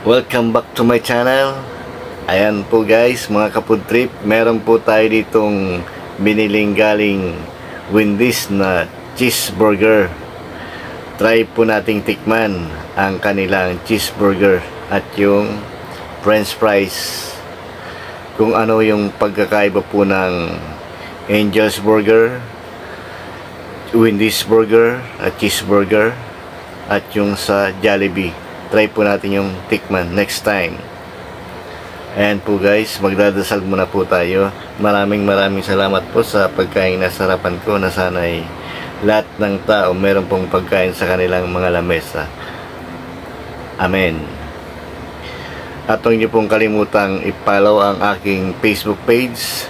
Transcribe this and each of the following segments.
Welcome back to my channel. Ayan po guys, mga kapod trip, meron po tayo ditong biniling galing Wendy's na cheeseburger. Try po nating tikman ang kanilang cheeseburger at yung french fries. Kung ano yung pagkakaiba po ng Angel's Burger, Wendy's Burger at cheeseburger at yung sa Jollibee. Try po natin yung tikman next time. Ayan po guys, magdadasal muna po tayo. Maraming salamat po sa pagkain na sarapan ko, na sana'y lahat ng tao meron pong pagkain sa kanilang mga lamesa. Amen. At huwag niyo pong kalimutang i-follow ang aking Facebook page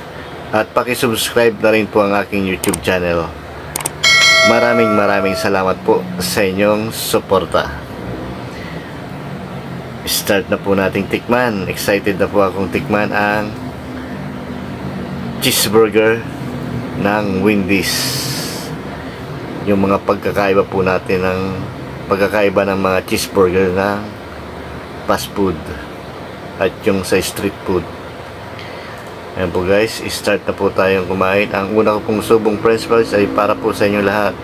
at pakisubscribe na rin po ang aking YouTube channel. Maraming salamat po sa inyong suporta. Start na po nating tikman. Excited na po akong tikman ang cheeseburger ng Wendy's. Yung mga pagkakaiba po natin ng pagkakaiba ng mga cheeseburger na fast food at yung sa street food. Ayan po guys, start na po tayong kumain. Ang una ko pong subong french fries ay para po sa inyo lahat.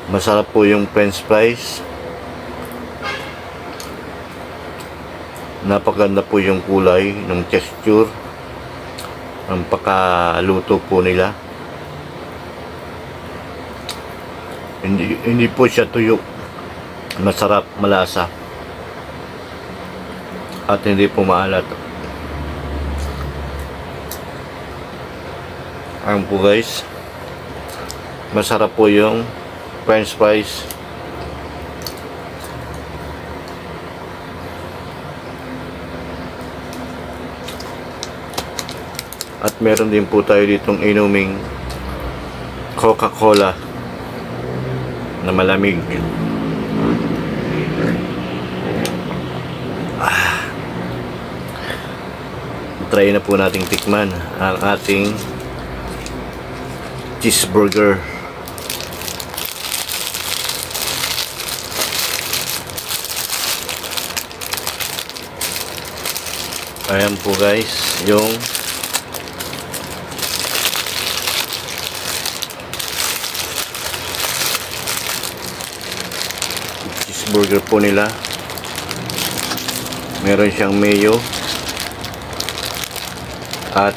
Masarap po yung french fries. Napakaganda po yung kulay, ng texture, ang pakaluto po nila. Hindi po siya tuyo. Masarap, malasa. At hindi po maalat. Ayan po guys. Masarap po yung french fries. At meron din po tayo ditong inuming Coca-Cola na malamig. Try na po nating tikman ang ating cheeseburger. Ayan po guys, yung cheeseburger po nila. Meron siyang mayo at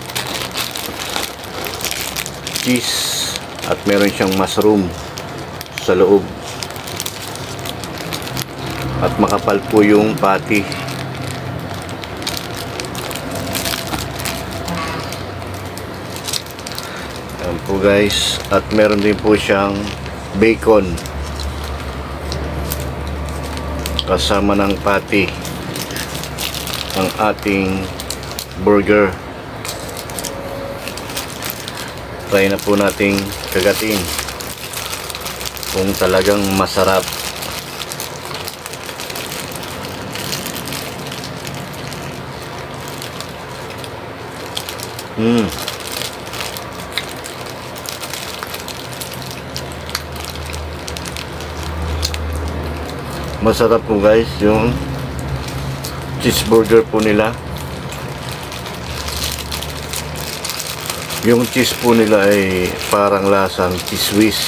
cheese at meron siyang mushroom sa loob. At makapal po yung patty. Ayan po guys, at meron din po siyang bacon kasama ng patty ang ating burger. Try na po nating kagatin kung talagang masarap. Masarap po guys yung cheeseburger po nila. Yung cheese po nila ay parang lasang cheese whiz.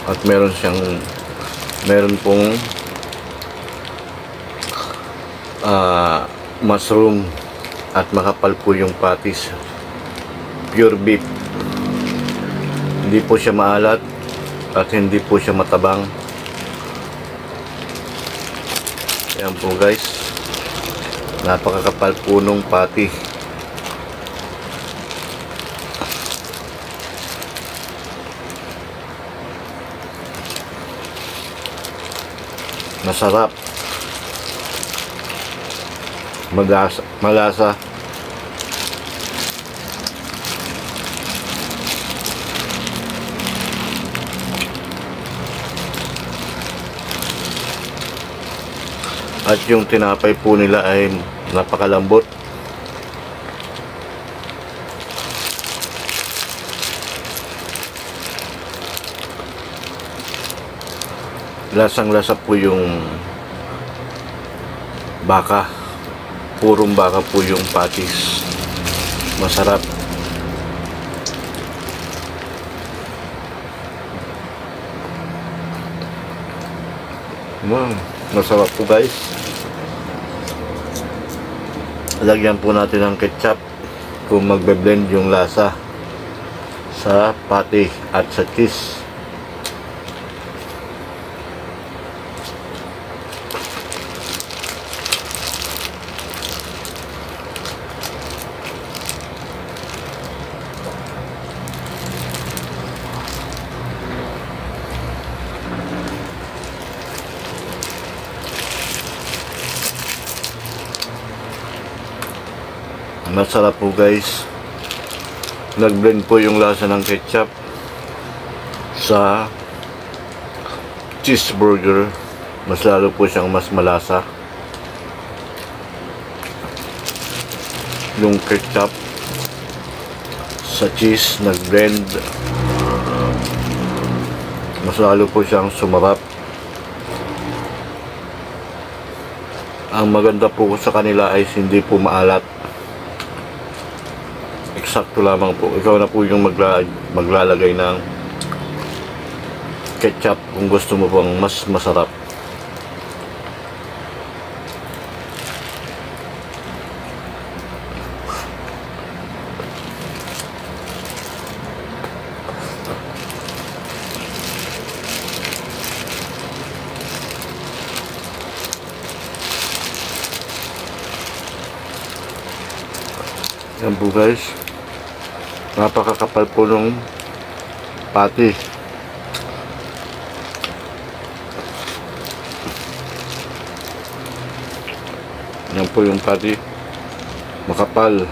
At meron pong mushroom at makapal po yung patties. Pure beef. Hindi po siya maalat at hindi po siya matabang. Ayan po guys, napakakapal po nung patty. Masarap, malasa. At yung tinapay po nila ay napakalambot. lasang-lasa po yung baka. Purong baka po yung patis. Masarap. Masarap po guys. Lagyan po natin ng ketchup kung magbe-blend yung lasa sa patty at sa cheese. Masarap po guys. Nag-blend po yung lasa ng ketchup sa cheeseburger. Mas lalo po siyang mas malasa. Yung ketchup sa cheese nag-blend. Mas lalo po siyang sumarap. Ang maganda po sa kanila ay hindi po maalat. Eksakto lamang po. Ikaw na po yung maglalagay ng ketchup kung gusto mo pang mas masarap. Yan po guys. Napakakapal po ng patty. Yan po yung patty. Makapal.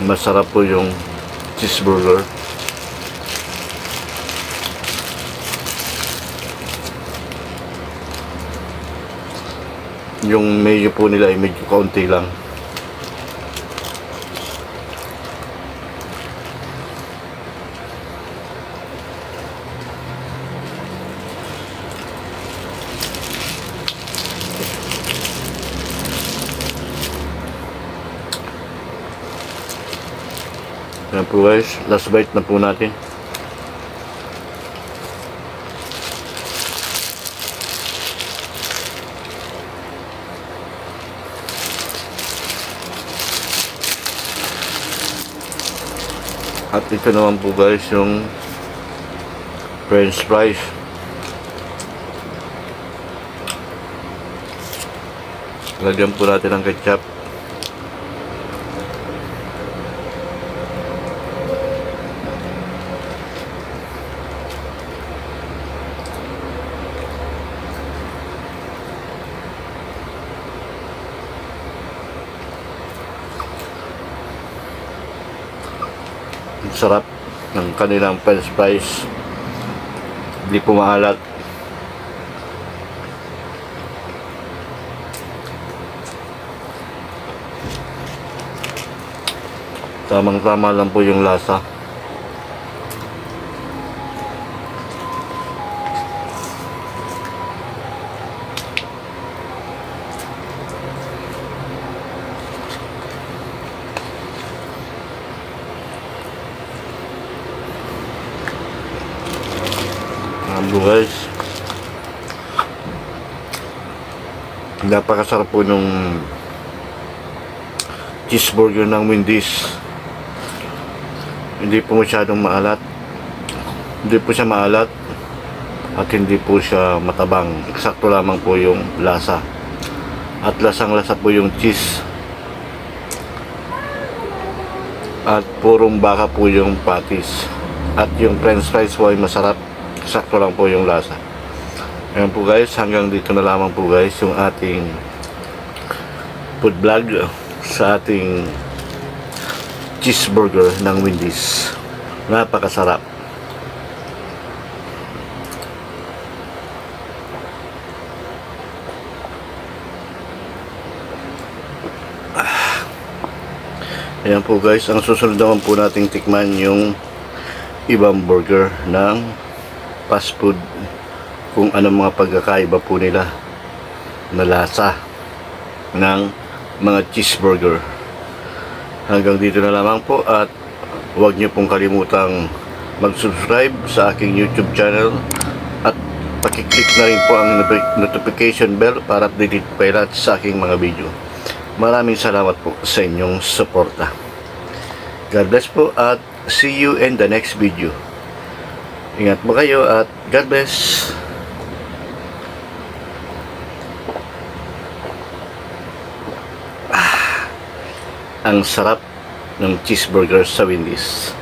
Masarap po yung cheeseburger. Yung medyo po nila ay medyo kaunti lang. Yan po guys, last bite na po natin. At ito naman po guys yung french fries. Lagyan po natin ng ketchup. Sarap ng kanilang french fries. Hindi po maalat. Tamang-tama lang po yung lasa. Guys, napakasarap po nung cheeseburger ng Wendy's. Hindi po masyadong maalat, hindi po siya maalat at hindi po siya matabang. Eksakto lamang po yung lasa at lasang-lasa po yung cheese at purong baka po yung patties at yung french fries po ay masarap. Sakto lang po yung lasa. Ayan po guys, hanggang dito na lamang po guys yung ating food vlog sa ating cheeseburger ng Wendy's. Napakasarap. Ayan po guys, ang susunod naman po nating tikman yung ibang burger ng fast food, kung anong mga pagkakaiba po nila na lasa ng mga cheeseburger. Hanggang dito na lamang po, at huwag niyo pong kalimutang mag-subscribe sa aking YouTube channel at pakiclick na rin po ang notification bell para updated po kayo lahat sa aking mga video. Maraming salamat po sa inyong suporta. God bless po at see you in the next video. Ingat mo kayo at God bless. Ang sarap ng cheeseburger sa Wendy's.